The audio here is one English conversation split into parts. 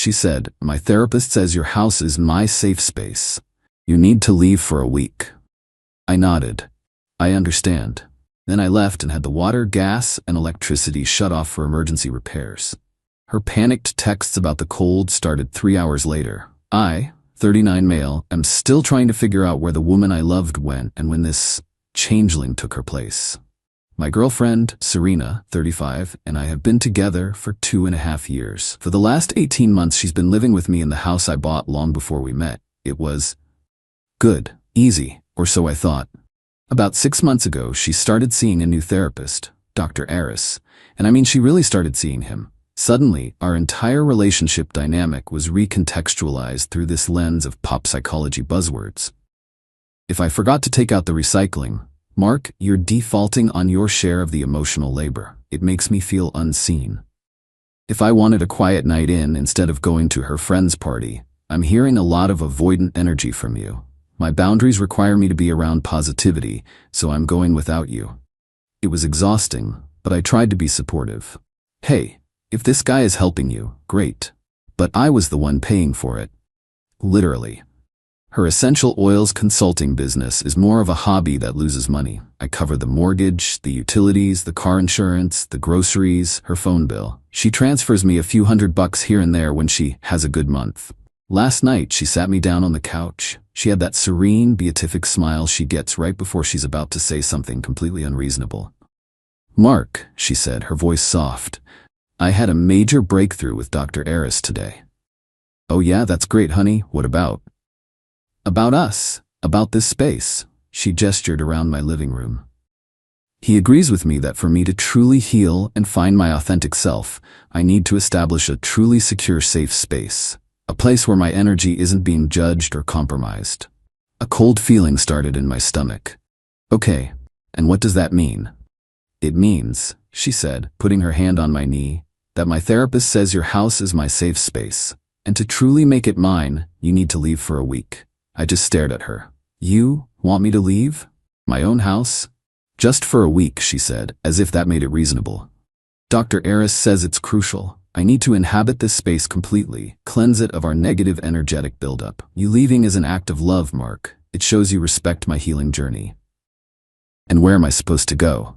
she said. "My therapist says your house is my safe space. You need to leave for a week." I nodded. "I understand." Then I left and had the water, gas, and electricity shut off for emergency repairs. Her panicked texts about the cold started 3 hours later. I, 39 male, am still trying to figure out where the woman I loved went and when this changeling took her place. My girlfriend, Serena, 35, and I have been together for 2.5 years. For the last 18 months, she's been living with me in the house I bought long before we met. It was good, easy, or so I thought. About 6 months ago, she started seeing a new therapist, Dr. Aris, and I mean she really started seeing him. Suddenly, our entire relationship dynamic was recontextualized through this lens of pop psychology buzzwords. If I forgot to take out the recycling, "Mark, you're defaulting on your share of the emotional labor. It makes me feel unseen." If I wanted a quiet night in instead of going to her friend's party, "I'm hearing a lot of avoidant energy from you. My boundaries require me to be around positivity, so I'm going without you." It was exhausting, but I tried to be supportive. "Hey, if this guy is helping you, great. But I was the one paying for it." Literally. Her essential oils consulting business is more of a hobby that loses money. I cover the mortgage, the utilities, the car insurance, the groceries, her phone bill. She transfers me a few $100 here and there when she has a good month. Last night, she sat me down on the couch. She had that serene, beatific smile she gets right before she's about to say something completely unreasonable. "Mark," she said, her voice soft, "I had a major breakthrough with Dr. Aris today." "Oh yeah, that's great, honey. What about?" "About us. About this space." She gestured around my living room. "He agrees with me that for me to truly heal and find my authentic self, I need to establish a truly secure, safe space. A place where my energy isn't being judged or compromised." A cold feeling started in my stomach. "Okay, and what does that mean?" "It means," she said, putting her hand on my knee, "that my therapist says your house is my safe space, and to truly make it mine, you need to leave for a week." I just stared at her. "You want me to leave? My own house?" "Just for a week," she said, as if that made it reasonable. "Dr. Aris says it's crucial. I need to inhabit this space completely, cleanse it of our negative energetic buildup. You leaving is an act of love, Mark. It shows you respect my healing journey." "And where am I supposed to go?"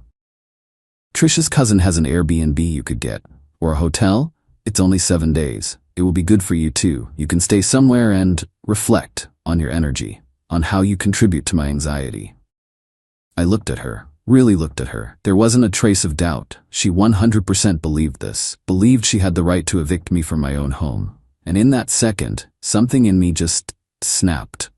"Trisha's cousin has an Airbnb you could get. Or a hotel. It's only 7 days. It will be good for you too. You can stay somewhere and reflect on your energy, on how you contribute to my anxiety." I looked at her, really looked at her. There wasn't a trace of doubt. She 100% believed this, believed she had the right to evict me from my own home. And in that second, something in me just snapped.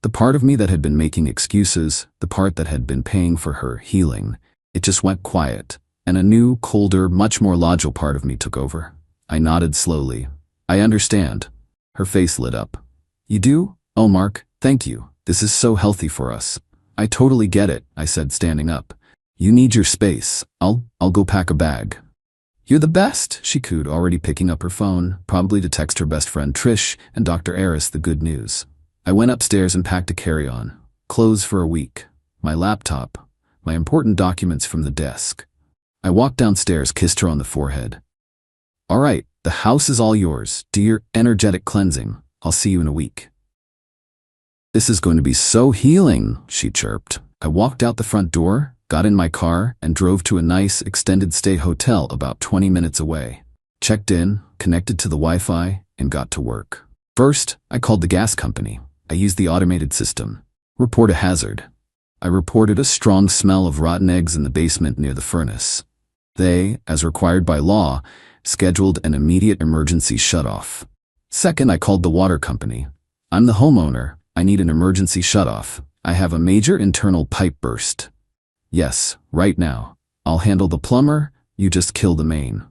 The part of me that had been making excuses, the part that had been paying for her healing, it just went quiet, and a new, colder, much more logical part of me took over. I nodded slowly. "I understand." Her face lit up. "You do? Oh, Mark, thank you. This is so healthy for us." "I totally get it," I said, standing up. "You need your space. I'll go pack a bag." "You're the best," she cooed, already picking up her phone, probably to text her best friend Trish and Dr. Aris the good news. I went upstairs and packed a carry-on. Clothes for a week. My laptop. My important documents from the desk. I walked downstairs, kissed her on the forehead. "All right, the house is all yours. Do your energetic cleansing. I'll see you in a week." "This is going to be so healing," she chirped. I walked out the front door, got in my car, and drove to a nice extended stay hotel about 20 minutes away. Checked in, connected to the Wi-Fi, and got to work. First, I called the gas company. I used the automated system. Report a hazard. I reported a strong smell of rotten eggs in the basement near the furnace. They, as required by law, scheduled an immediate emergency shutoff. Second, I called the water company. "I'm the homeowner. I need an emergency shutoff. I have a major internal pipe burst." "Yes, right now. I'll handle the plumber. You just kill the main."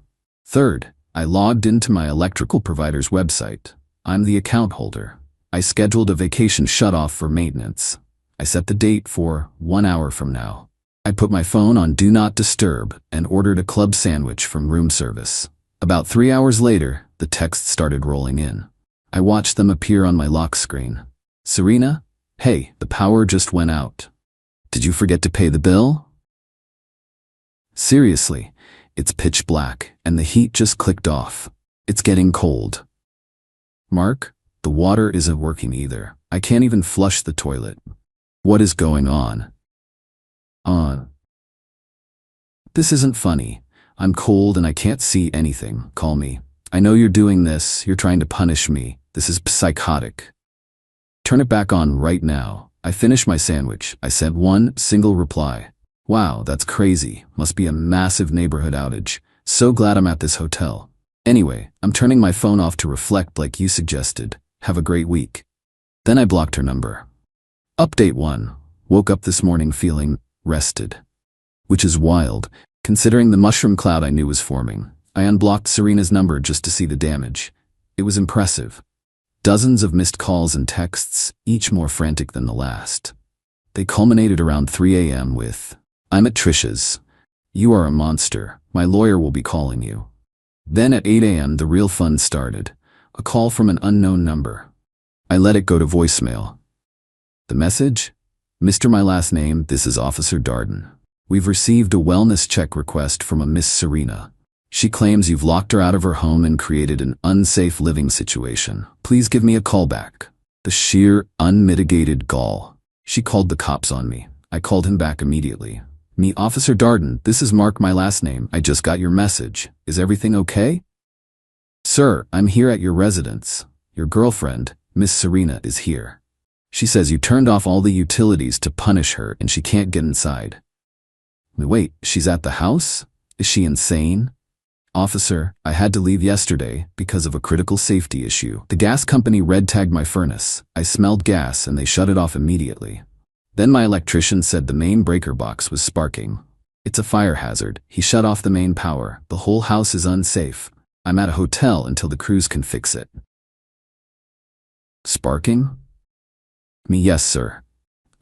Third, I logged into my electrical provider's website. I'm the account holder. I scheduled a vacation shutoff for maintenance. I set the date for 1 hour from now. I put my phone on Do Not Disturb and ordered a club sandwich from room service. About 3 hours later, the texts started rolling in. I watched them appear on my lock screen. "Serena, hey, the power just went out. Did you forget to pay the bill?" "Seriously, it's pitch black and the heat just clicked off. It's getting cold. Mark, the water isn't working either. I can't even flush the toilet. What is going on? This isn't funny. I'm cold and I can't see anything. Call me. I know you're doing this. You're trying to punish me. This is psychotic. Turn it back on right now. I finished my sandwich. I sent one single reply. Wow, that's crazy. Must be a massive neighborhood outage. So glad I'm at this hotel. Anyway, I'm turning my phone off to reflect like you suggested. Have a great week. Then I blocked her number. Update 1. Woke up this morning feeling rested. Which is wild, considering the mushroom cloud I knew was forming. I unblocked Serena's number just to see the damage. It was impressive. Dozens of missed calls and texts, each more frantic than the last. They culminated around 3 a.m. with, "I'm at Trisha's. You are a monster. My lawyer will be calling you." Then at 8 a.m. the real fun started. A call from an unknown number. I let it go to voicemail. The message? "Mr. My last name, this is Officer Darden. We've received a wellness check request from a Miss Serena. She claims you've locked her out of her home and created an unsafe living situation. Please give me a call back." The sheer, unmitigated gall. She called the cops on me. I called him back immediately. "Me, Officer Darden, this is Mark, my last name. I just got your message. Is everything okay?" "Sir, I'm here at your residence. Your girlfriend, Miss Serena, is here. She says you turned off all the utilities to punish her and she can't get inside." "Wait, she's at the house? Is she insane?" "Officer, I had to leave yesterday because of a critical safety issue. The gas company red-tagged my furnace. I smelled gas and they shut it off immediately. Then my electrician said the main breaker box was sparking. It's a fire hazard. He shut off the main power. The whole house is unsafe. I'm at a hotel until the crews can fix it." "Sparking?" "Me, yes, sir.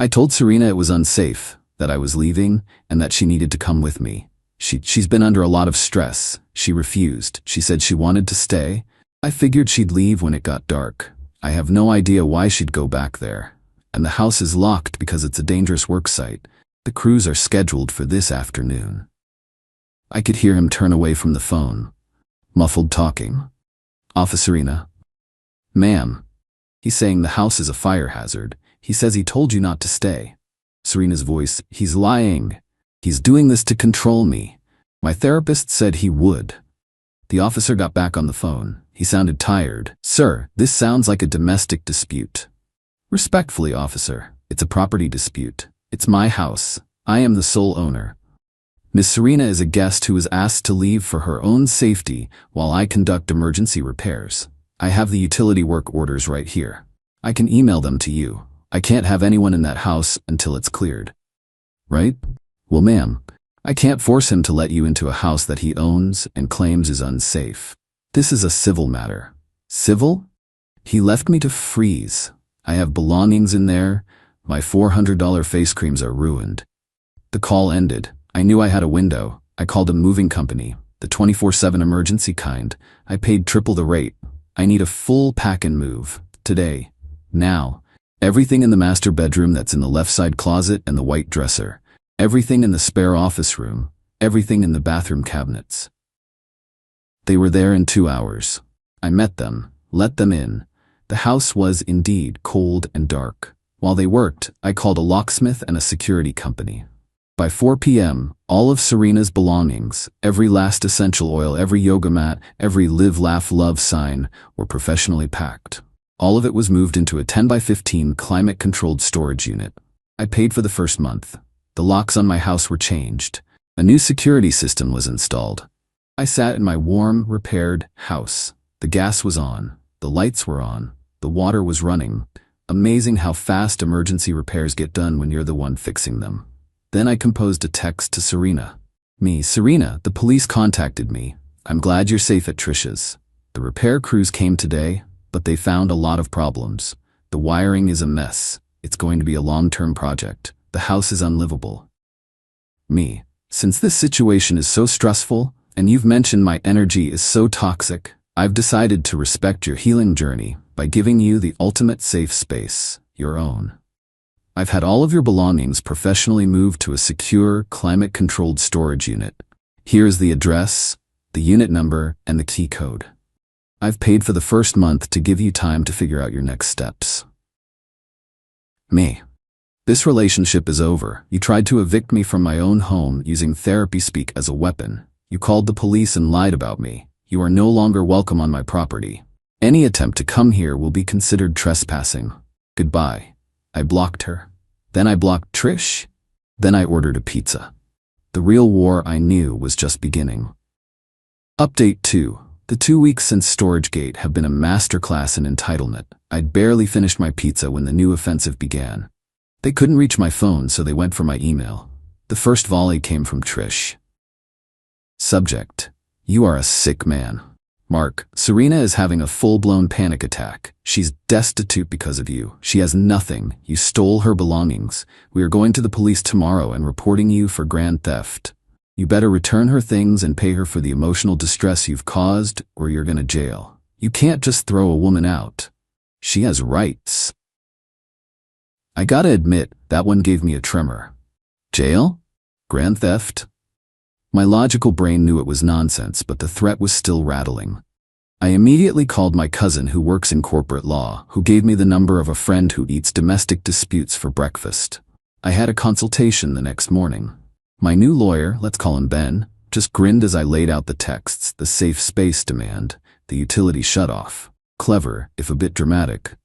I told Serena it was unsafe, that I was leaving, and that she needed to come with me. She's been under a lot of stress. She refused. She said she wanted to stay. I figured she'd leave when it got dark. I have no idea why she'd go back there. And the house is locked because it's a dangerous work site. The crews are scheduled for this afternoon." I could hear him turn away from the phone. Muffled talking. "Officerina." "Ma'am." He's saying the house is a fire hazard. He says he told you not to stay. Serena's voice. "He's lying. He's doing this to control me. My therapist said he would." The officer got back on the phone. He sounded tired. "Sir, this sounds like a domestic dispute." "Respectfully, officer, it's a property dispute. It's my house. I am the sole owner. Miss Serena is a guest who was asked to leave for her own safety while I conduct emergency repairs. I have the utility work orders right here. I can email them to you. I can't have anyone in that house until it's cleared." "Right? Well, ma'am, I can't force him to let you into a house that he owns and claims is unsafe. This is a civil matter." "Civil?" "He left me to freeze. I have belongings in there. My $400 face creams are ruined." The call ended. I knew I had a window. I called a moving company, the 24/7 emergency kind. I paid triple the rate. I need a full pack and move. Today. Now. Everything in the master bedroom that's in the left side closet and the white dresser. Everything in the spare office room. Everything in the bathroom cabinets. They were there in 2 hours. I met them, let them in. The house was indeed cold and dark. While they worked, I called a locksmith and a security company. By 4 p.m., all of Serena's belongings, every last essential oil, every yoga mat, every live, laugh, love sign, were professionally packed. All of it was moved into a 10 by 15 climate-controlled storage unit. I paid for the first month. The locks on my house were changed. A new security system was installed. I sat in my warm, repaired house. The gas was on. The lights were on. The water was running. Amazing how fast emergency repairs get done when you're the one fixing them. Then I composed a text to Serena. "Me, Serena, the police contacted me. I'm glad you're safe at Trisha's. The repair crews came today, but they found a lot of problems. The wiring is a mess. It's going to be a long-term project. The house is unlivable. Me, since this situation is so stressful, and you've mentioned my energy is so toxic, I've decided to respect your healing journey by giving you the ultimate safe space, your own. I've had all of your belongings professionally moved to a secure, climate-controlled storage unit. Here is the address, the unit number, and the key code. I've paid for the first month to give you time to figure out your next steps. Me. This relationship is over. You tried to evict me from my own home using therapy speak as a weapon. You called the police and lied about me. You are no longer welcome on my property. Any attempt to come here will be considered trespassing. Goodbye. I blocked her. Then I blocked Trish. Then I ordered a pizza. The real war I knew was just beginning. Update 2. The 2 weeks since Storagegate have been a masterclass in entitlement. I'd barely finished my pizza when the new offensive began. They couldn't reach my phone, so they went for my email. The first volley came from Trish. Subject: You are a sick man. Mark, Serena is having a full-blown panic attack. She's destitute because of you. She has nothing. You stole her belongings. We are going to the police tomorrow and reporting you for grand theft. You better return her things and pay her for the emotional distress you've caused, or you're gonna jail. You can't just throw a woman out. She has rights. I gotta admit, that one gave me a tremor. Jail? Grand theft? My logical brain knew it was nonsense, but the threat was still rattling. I immediately called my cousin who works in corporate law, who gave me the number of a friend who eats domestic disputes for breakfast. I had a consultation the next morning. My new lawyer, let's call him Ben, just grinned as I laid out the texts: the safe space demand, the utility shutoff, clever if a bit dramatic,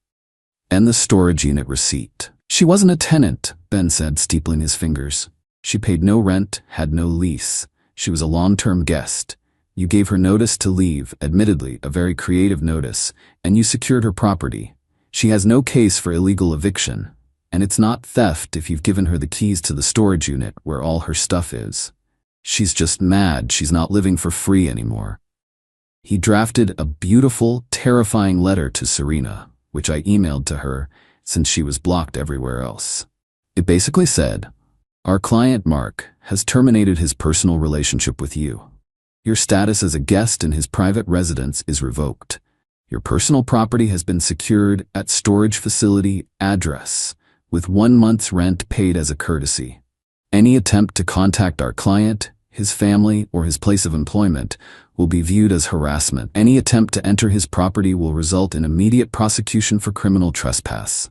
and the storage unit receipt. She wasn't a tenant, Ben said, steepling his fingers. She paid no rent, had no lease. She was a long-term guest. You gave her notice to leave, admittedly a very creative notice, and you secured her property. She has no case for illegal eviction, and it's not theft if you've given her the keys to the storage unit where all her stuff is. She's just mad she's not living for free anymore. He drafted a beautiful, terrifying letter to Serena, which I emailed to her since she was blocked everywhere else. It basically said, "Our client Mark has terminated his personal relationship with you. Your status as a guest in his private residence is revoked. Your personal property has been secured at storage facility address, with 1 month's rent paid as a courtesy. Any attempt to contact our client, his family, or his place of employment will be viewed as harassment. Any attempt to enter his property will result in immediate prosecution for criminal trespass."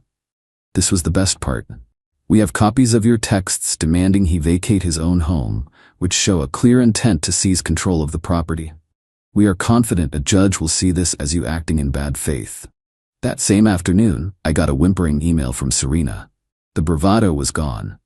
This was the best part. We have copies of your texts demanding he vacate his own home, which show a clear intent to seize control of the property. We are confident a judge will see this as you acting in bad faith. That same afternoon, I got a whimpering email from Serena. The bravado was gone.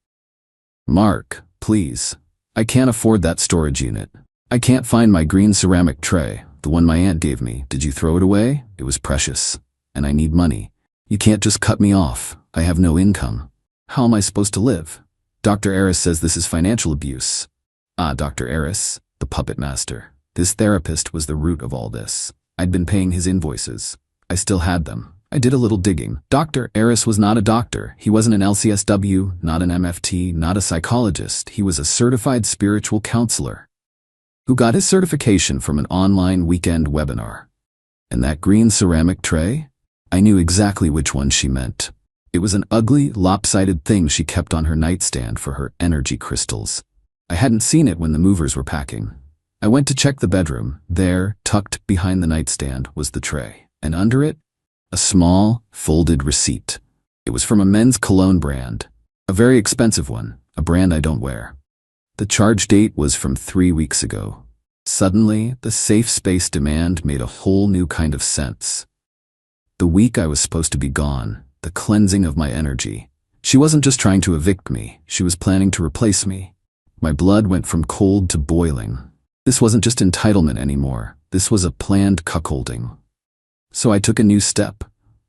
"Mark, please. I can't afford that storage unit. I can't find my green ceramic tray, the one my aunt gave me. Did you throw it away? It was precious. And I need money. You can't just cut me off. I have no income. How am I supposed to live? Dr. Eris says this is financial abuse." Dr. Eris, the puppet master. This therapist was the root of all this. I'd been paying his invoices. I still had them. I did a little digging. Dr. Eris was not a doctor. He wasn't an LCSW, not an MFT, not a psychologist. He was a certified spiritual counselor who got his certification from an online weekend webinar. And that green ceramic tray? I knew exactly which one she meant. It was an ugly, lopsided thing she kept on her nightstand for her energy crystals. I hadn't seen it when the movers were packing. I went to check the bedroom. There, tucked behind the nightstand, was the tray. And under it, a small, folded receipt. It was from a men's cologne brand. A very expensive one, a brand I don't wear. The charge date was from 3 weeks ago. Suddenly, the safe space demand made a whole new kind of sense. The week I was supposed to be gone, the cleansing of my energy. She wasn't just trying to evict me, she was planning to replace me. My blood went from cold to boiling. This wasn't just entitlement anymore, this was a planned cuckolding. So I took a new step.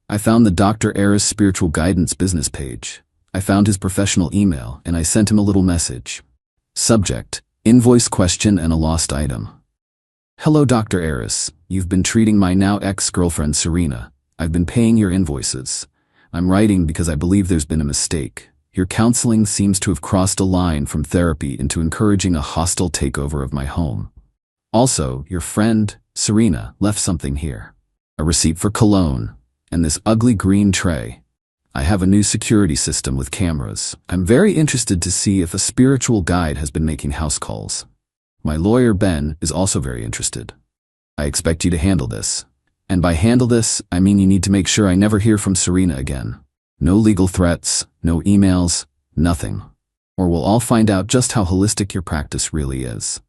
I found the Dr. Eris Spiritual Guidance business page. I found his professional email, and I sent him a little message. Subject: invoice question and a lost item. "Hello Dr. Eris, you've been treating my now ex-girlfriend Serena. I've been paying your invoices. I'm writing because I believe there's been a mistake. Your counseling seems to have crossed a line from therapy into encouraging a hostile takeover of my home. Also, your friend, Serena, left something here. A receipt for cologne, and this ugly green tray. I have a new security system with cameras. I'm very interested to see if a spiritual guide has been making house calls. My lawyer Ben is also very interested. I expect you to handle this. And by handle this, I mean you need to make sure I never hear from Serena again. No legal threats, no emails, nothing. Or we'll all find out just how holistic your practice really is.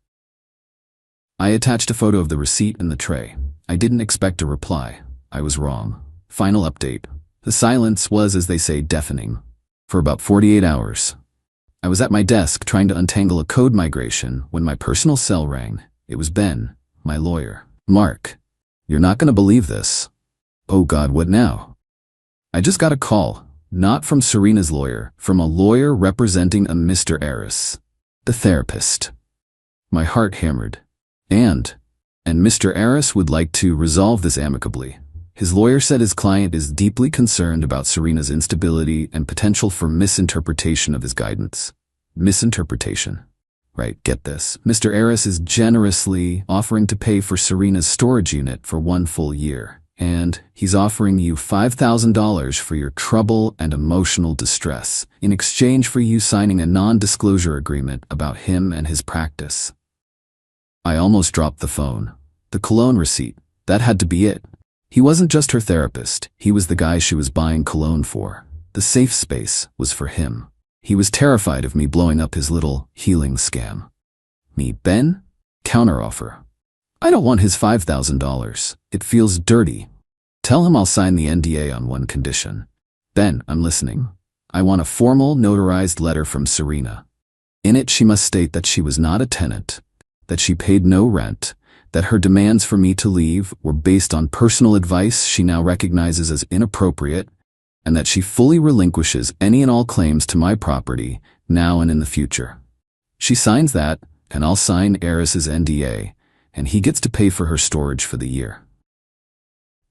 I attached a photo of the receipt in the tray. I didn't expect a reply. I was wrong. Final update. The silence was, as they say, deafening. For about 48 hours. I was at my desk trying to untangle a code migration when my personal cell rang. It was Ben, my lawyer. Mark, you're not going to believe this. Oh God, what now? I just got a call, not from Serena's lawyer, from a lawyer representing a Mr. Eris, the therapist. My heart hammered. And Mr. Eris would like to resolve this amicably. His lawyer said his client is deeply concerned about Serena's instability and potential for misinterpretation of his guidance. Misinterpretation. Right, get this. Mr. Eris is generously offering to pay for Serena's storage unit for 1 full year. And he's offering you $5,000 for your trouble and emotional distress in exchange for you signing a non-disclosure agreement about him and his practice. I almost dropped the phone. The cologne receipt. That had to be it. He wasn't just her therapist. He was the guy she was buying cologne for. The safe space was for him. He was terrified of me blowing up his little healing scam. Me, Ben? Counteroffer. I don't want his $5,000. It feels dirty. Tell him I'll sign the NDA on one condition. Ben, I'm listening. I want a formal, notarized letter from Serena. In it, she must state that she was not a tenant, that she paid no rent, that her demands for me to leave were based on personal advice she now recognizes as inappropriate, and that she fully relinquishes any and all claims to my property, now and in the future. She signs that, and I'll sign Eris's NDA, and he gets to pay for her storage for the year.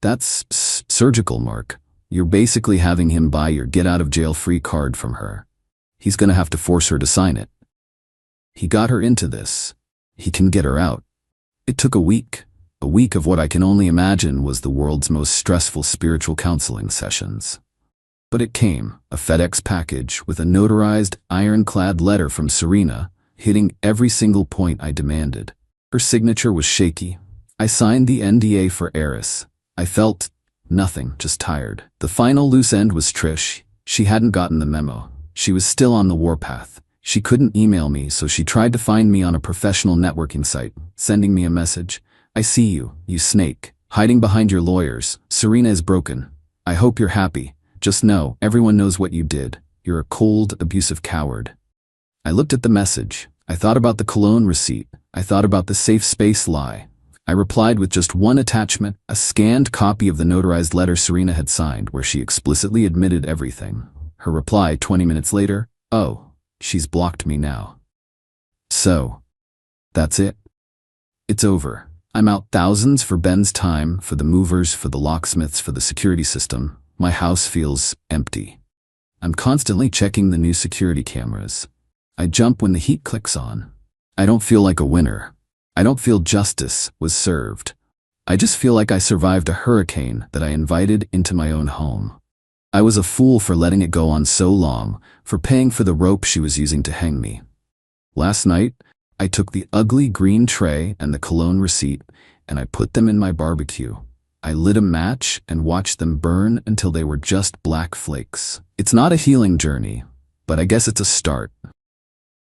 That's surgical, Mark. You're basically having him buy your get-out-of-jail-free card from her. He's gonna have to force her to sign it. He got her into this. He can get her out. It took a week of what I can only imagine was the world's most stressful spiritual counseling sessions. But it came, a FedEx package with a notarized, ironclad letter from Serena, hitting every single point I demanded. Her signature was shaky. I signed the NDA for Eris. I felt nothing, just tired. The final loose end was Trish. She hadn't gotten the memo. She was still on the warpath. She couldn't email me, so she tried to find me on a professional networking site, sending me a message. I see you, you snake, hiding behind your lawyers. Serena is broken. I hope you're happy. Just know, everyone knows what you did. You're a cold, abusive coward. I looked at the message. I thought about the cologne receipt. I thought about the safe space lie. I replied with just one attachment, a scanned copy of the notarized letter Serena had signed where she explicitly admitted everything. Her reply 20 minutes later, oh. She's blocked me now. So, that's it. It's over. I'm out thousands for Ben's time, for the movers, for the locksmiths, for the security system. My house feels empty. I'm constantly checking the new security cameras. I jump when the heat clicks on. I don't feel like a winner. I don't feel justice was served. I just feel like I survived a hurricane that I invited into my own home. I was a fool for letting it go on so long, for paying for the rope she was using to hang me. Last night, I took the ugly green tray and the cologne receipt, and I put them in my barbecue. I lit a match and watched them burn until they were just black flakes. It's not a healing journey, but I guess it's a start.